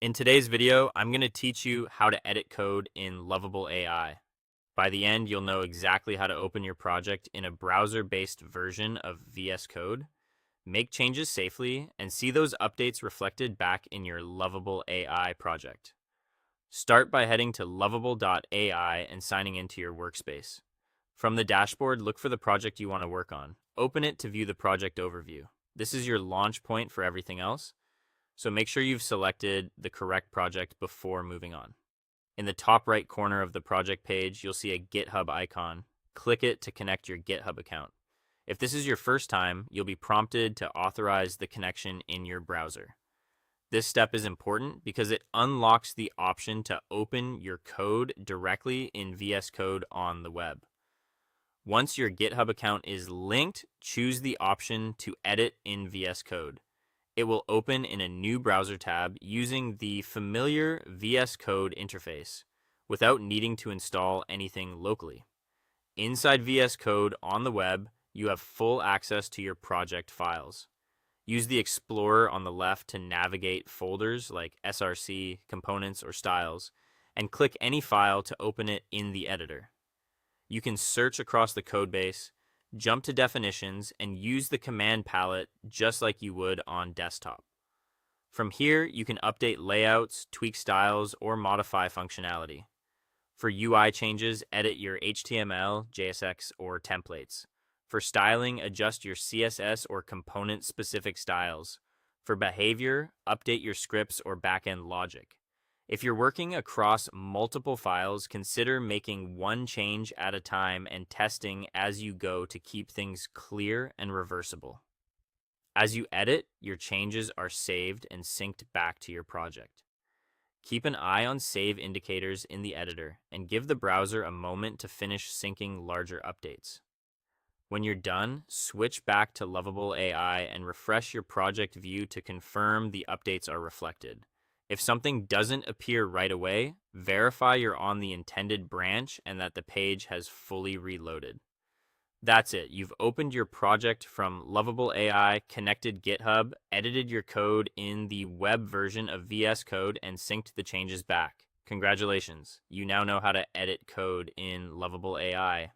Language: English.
In today's video, I'm going to teach you how to edit code in Lovable AI. By the end, you'll know exactly how to open your project in a browser-based version of VS Code, make changes safely, and see those updates reflected back in your Lovable AI project. Start by heading to lovable.ai and signing into your workspace. From the dashboard, look for the project you want to work on. Open it to view the project overview. This is your launch point for everything else. So make sure you've selected the correct project before moving on. In the top right corner of the project page, you'll see a GitHub icon. Click it to connect your GitHub account. If this is your first time, you'll be prompted to authorize the connection in your browser. This step is important because it unlocks the option to open your code directly in VS Code on the web. Once your GitHub account is linked, choose the option to edit in VS Code. It will open in a new browser tab using the familiar VS Code interface without needing to install anything locally. Inside VS Code on the web, you have full access to your project files. Use the Explorer on the left to navigate folders like src, components, or styles, and click any file to open it in the editor. You can search across the codebase, jump to definitions, and use the command palette just like you would on desktop. From here, you can update layouts, tweak styles, or modify functionality. For UI changes, edit your HTML, JSX, or templates. For styling, adjust your CSS or component-specific styles. For behavior, update your scripts or backend logic. If you're working across multiple files, consider making one change at a time and testing as you go to keep things clear and reversible. As you edit, your changes are saved and synced back to your project. Keep an eye on save indicators in the editor and give the browser a moment to finish syncing larger updates. When you're done, switch back to Lovable AI and refresh your project view to confirm the updates are reflected. If something doesn't appear right away, verify you're on the intended branch and that the page has fully reloaded. That's it. You've opened your project from Lovable AI, connected GitHub, edited your code in the web version of VS Code, and synced the changes back. Congratulations. You now know how to edit code in Lovable AI.